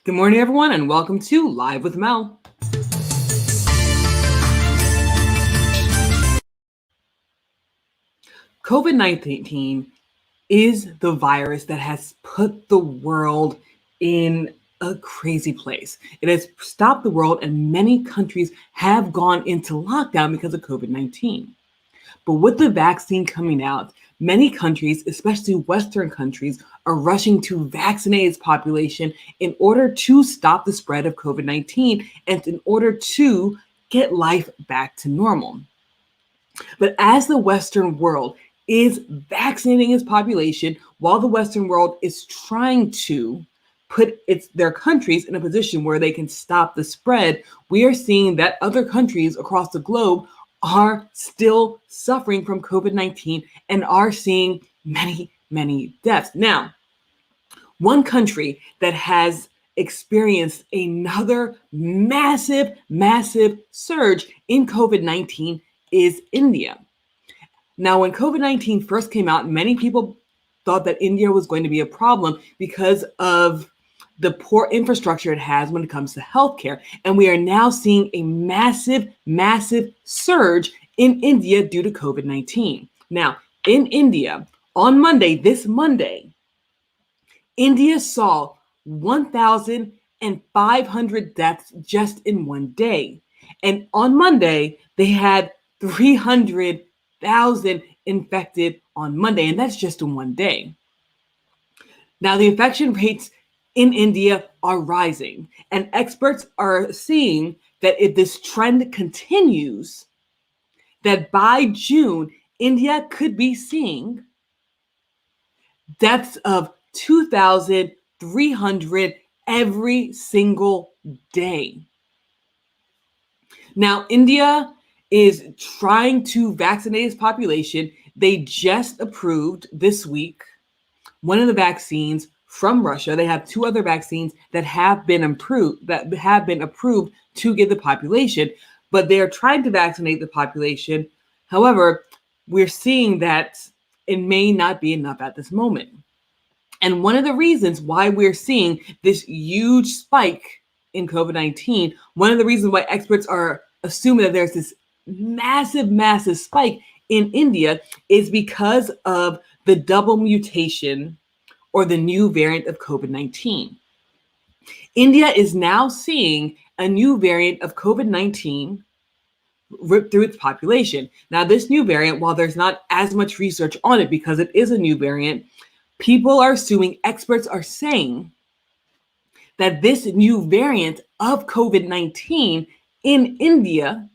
Good morning, everyone, and welcome to Live with Mel. COVID-19 is the virus that has put the world in a crazy place. It has stopped the world, and many countries have gone into lockdown because of COVID-19. But with the vaccine coming out, many countries, especially Western countries, are rushing to vaccinate its population in order to stop the spread of COVID-19 and in order to get life back to normal. But as the Western world is vaccinating its population, while the Western world is trying to put their countries in a position where they can stop the spread, we are seeing that other countries across the globe are still suffering from COVID-19 and are seeing many, many deaths. Now, one country that has experienced another massive, massive surge in COVID-19 is India. Now, when COVID-19 first came out, many people thought that India was going to be a problem because of the poor infrastructure it has when it comes to healthcare. And we are now seeing a massive, massive surge in India due to COVID-19. Now, in India, on Monday, this Monday, India saw 1,500 deaths just in one day. And on Monday, they had 300,000 infected on Monday, and that's just in one day. Now, the infection rates in India are rising, and experts are seeing that if this trend continues, that by June, India could be seeing deaths of 2,300 every single day. Now, India is trying to vaccinate its population. They just approved this week one of the vaccines from Russia. They have two other vaccines that have been approved to give the population, but they are trying to vaccinate the population. However, we're seeing that it may not be enough at this moment. And one of the reasons why we're seeing this huge spike in COVID-19, one of the reasons why experts are assuming that there's this massive, massive spike in India is because of the double mutation or the new variant of COVID-19. India is now seeing a new variant of COVID-19 rip through its population. Now, this new variant, while there's not as much research on it because it is a new variant, people are assuming, experts are saying that this new variant of COVID-19 in India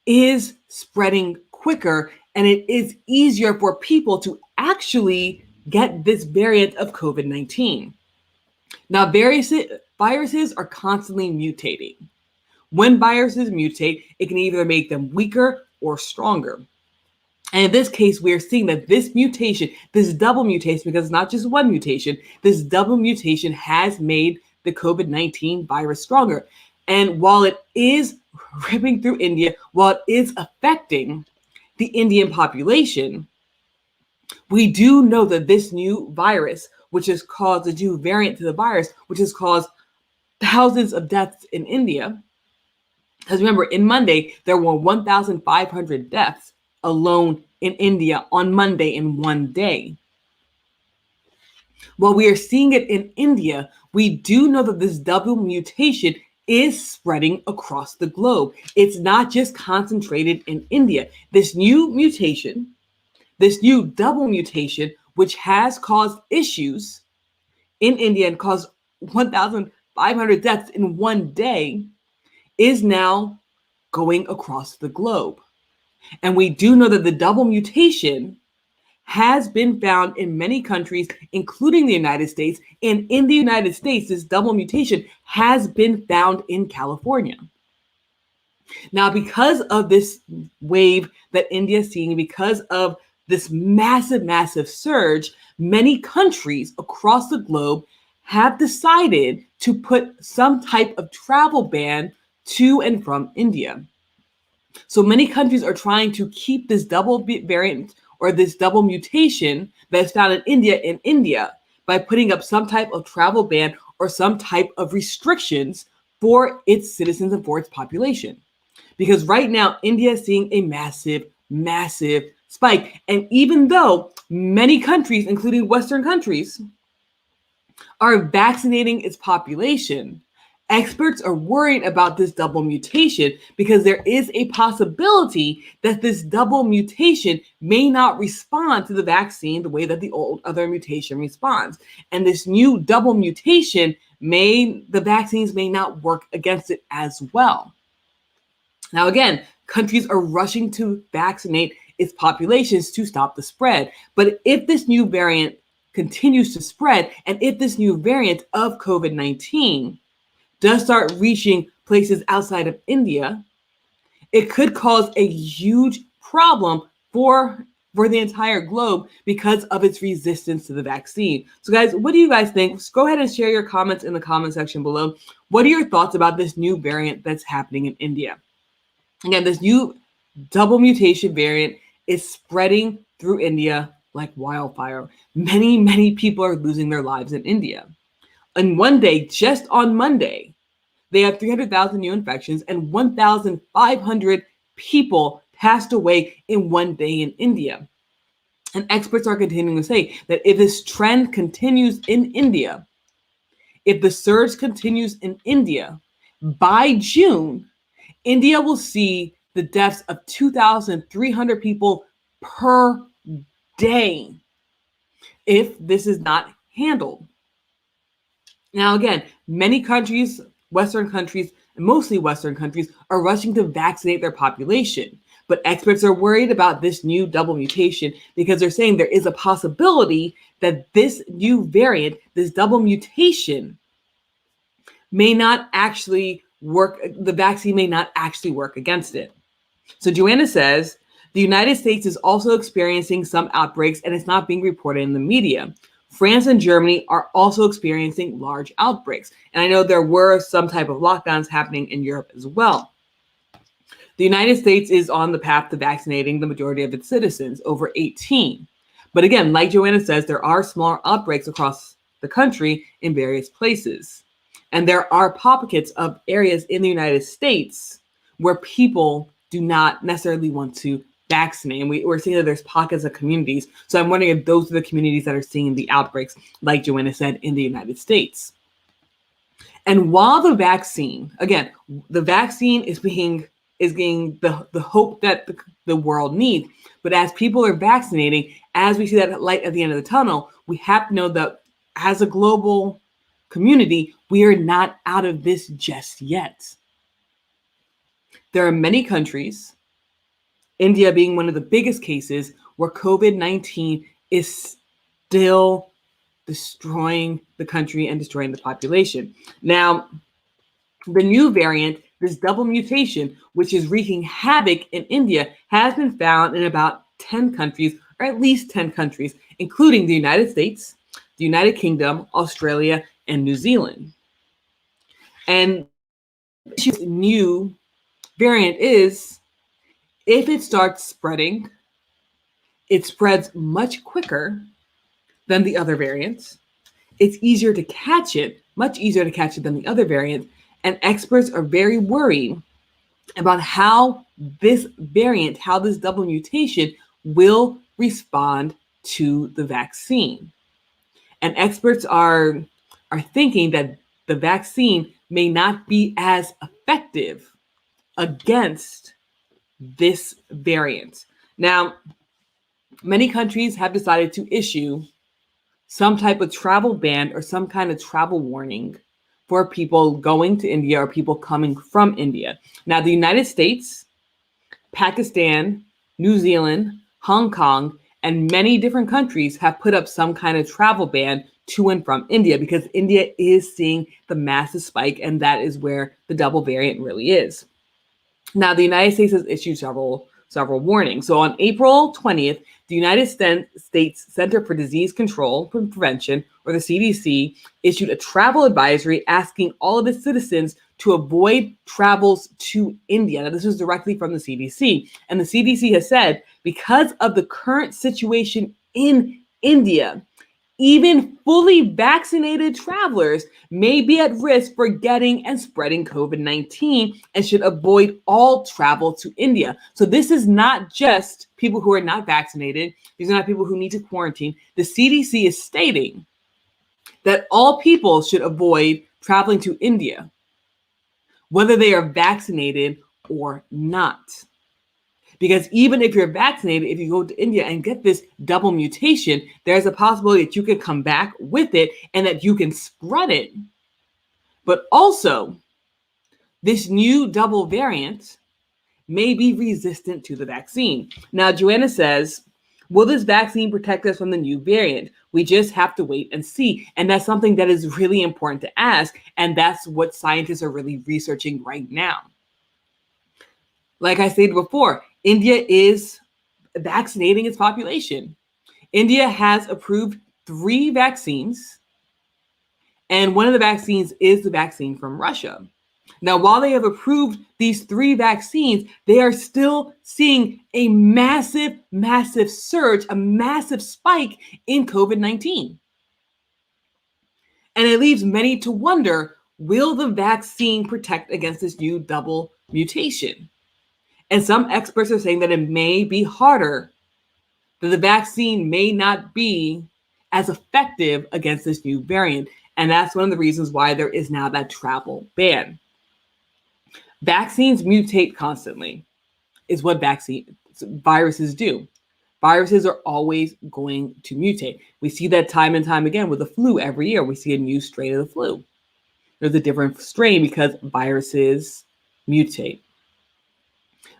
is spreading quicker, and it is easier for people to actually get this variant of COVID-19. Now, viruses are constantly mutating. When viruses mutate, it can either make them weaker or stronger. And in this case, we're seeing that this mutation, this double mutation, because it's not just one mutation, this double mutation has made the COVID-19 virus stronger. And while it is ripping through India, while it is affecting the Indian population, we do know that this new virus, which has caused a new variant to the virus, which has caused thousands of deaths in India, because remember, in Monday, there were 1,500 deaths alone in India on Monday in one day. While we are seeing it in India, we do know that this double mutation is spreading across the globe. It's not just concentrated in India. This new mutation, this new double mutation, which has caused issues in India and caused 1,500 deaths in one day, is now going across the globe. And we do know that the double mutation has been found in many countries, including the United States. And in the United States, this double mutation has been found in California. Now, because of this wave that India is seeing, because of this massive, massive surge, many countries across the globe have decided to put some type of travel ban to and from India. So many countries are trying to keep this double variant or this double mutation that's found in India by putting up some type of travel ban or some type of restrictions for its citizens and for its population. Because right now, India is seeing a massive, massive spike. And even though many countries, including Western countries, are vaccinating its population, experts are worried about this double mutation because there is a possibility that this double mutation may not respond to the vaccine the way that the old other mutation responds. And this new double mutation the vaccines may not work against it as well. Now, again, countries are rushing to vaccinate its populations to stop the spread. But if this new variant continues to spread, and if this new variant of COVID-19 does start reaching places outside of India, it could cause a huge problem for the entire globe because of its resistance to the vaccine. So guys, what do you guys think? Just go ahead and share your comments in the comment section below. What are your thoughts about this new variant that's happening in India? Again, this new double mutation variant is spreading through India like wildfire. Many, many people are losing their lives in India. And one day, just on Monday, they had 300,000 new infections and 1,500 people passed away in one day in India. And experts are continuing to say that if this trend continues in India, if the surge continues in India, by June, India will see the deaths of 2,300 people per day if this is not handled. Now, again, many countries, Western countries, mostly Western countries, are rushing to vaccinate their population. But experts are worried about this new double mutation because they're saying there is a possibility that this new variant, this double mutation, may not actually work. The vaccine may not actually work against it. So Joanna says, the United States is also experiencing some outbreaks and it's not being reported in the media. France and Germany are also experiencing large outbreaks. And I know there were some type of lockdowns happening in Europe as well. The United States is on the path to vaccinating the majority of its citizens over 18. But again, like Joanna says, there are smaller outbreaks across the country in various places. And there are pockets of areas in the United States where people do not necessarily want to vaccinate. And we're seeing that there's pockets of communities. So I'm wondering if those are the communities that are seeing the outbreaks, like Joanna said, in the United States. And while the vaccine, again, the vaccine is getting the hope that the world needs. But as people are vaccinating, as we see that light at the end of the tunnel, we have to know that as a global community, we are not out of this just yet. There are many countries, India being one of the biggest cases, where COVID-19 is still destroying the country and destroying the population. Now, the new variant, this double mutation, which is wreaking havoc in India, has been found in about 10 countries, or at least 10 countries, including the United States, the United Kingdom, Australia, and New Zealand. And this new variant is, if it starts spreading, it spreads much quicker than the other variants. It's easier to catch it, much easier to catch it than the other variants. And experts are very worried about how this variant, how this double mutation will respond to the vaccine. And experts are thinking that the vaccine may not be as effective against this variant. Now, many countries have decided to issue some type of travel ban or some kind of travel warning for people going to India or people coming from India. Now, the United States, Pakistan, New Zealand, Hong Kong, and many different countries have put up some kind of travel ban to and from India because India is seeing the massive spike, and that is where the double variant really is. Now, the United States has issued several warnings. So on April 20th, the United States Center for Disease Control and Prevention, or the CDC, issued a travel advisory asking all of its citizens to avoid travels to India. Now, this was directly from the CDC. And the CDC has said, because of the current situation in India, Even fully vaccinated travelers may be at risk for getting and spreading COVID-19 and should avoid all travel to India. So this is not just people who are not vaccinated. These are not people who need to quarantine. The CDC is stating that all people should avoid traveling to India, whether they are vaccinated or not. Because even if you're vaccinated, if you go to India and get this double mutation, there's a possibility that you could come back with it and that you can spread it. But also, this new double variant may be resistant to the vaccine. Now, Joanna says, will this vaccine protect us from the new variant? We just have to wait and see. And that's something that is really important to ask. And that's what scientists are really researching right now. Like I said before, India is vaccinating its population. India has approved 3 vaccines, and one of the vaccines is the vaccine from Russia. Now, while they have approved these 3 vaccines, they are still seeing a massive, massive surge, a massive spike in COVID-19. And it leaves many to wonder, will the vaccine protect against this new double mutation? And some experts are saying that it may be harder, that the vaccine may not be as effective against this new variant. And that's one of the reasons why there is now that travel ban. Vaccines mutate constantly, is what viruses do. Viruses are always going to mutate. We see that time and time again with the flu every year. We see a new strain of the flu. There's a different strain because viruses mutate.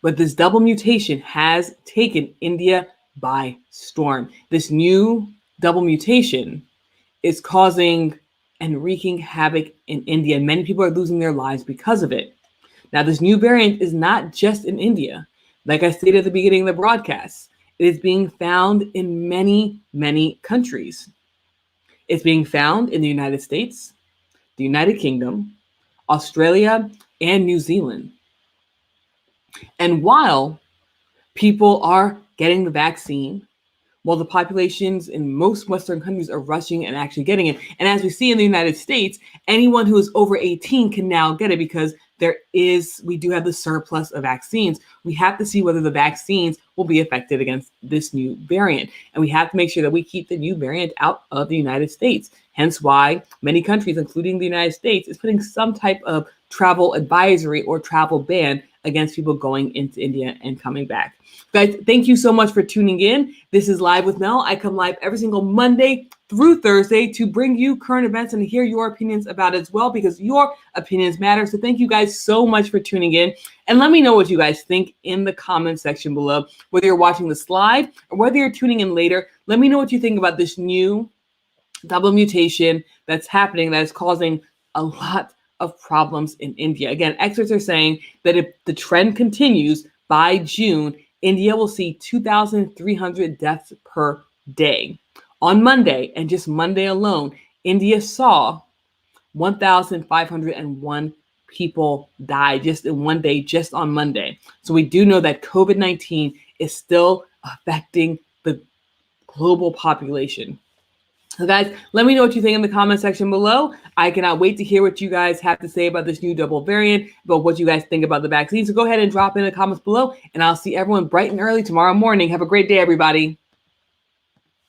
But this double mutation has taken India by storm. This new double mutation is causing and wreaking havoc in India. Many people are losing their lives because of it. Now, this new variant is not just in India. Like I stated at the beginning of the broadcast, it is being found in many, many countries. It's being found in the United States, the United Kingdom, Australia, and New Zealand. And while people are getting the vaccine, while the populations in most Western countries are rushing and actually getting it, and as we see in the United States, anyone who is over 18 can now get it because we do have the surplus of vaccines. We have to see whether the vaccines will be effective against this new variant. And we have to make sure that we keep the new variant out of the United States. Hence why many countries, including the United States, is putting some type of travel advisory or travel ban against people going into India and coming back. Guys, thank you so much for tuning in. This is Live with Mel. I come live every single Monday through Thursday to bring you current events and hear your opinions about it as well, because your opinions matter. So thank you guys so much for tuning in. And let me know what you guys think in the comment section below, whether you're watching this live or whether you're tuning in later. Let me know what you think about this new double mutation that's happening that is causing a lot of problems in India. Again, experts are saying that if the trend continues by June, India will see 2,300 deaths per day. On Monday, and just Monday alone, India saw 1,501 people die just in one day, just on Monday. So we do know that COVID-19 is still affecting the global population. So guys, let me know what you think in the comment section below. I cannot wait to hear what you guys have to say about this new double variant, about what you guys think about the vaccine. So go ahead and drop in the comments below, and I'll see everyone bright and early tomorrow morning. Have a great day, everybody.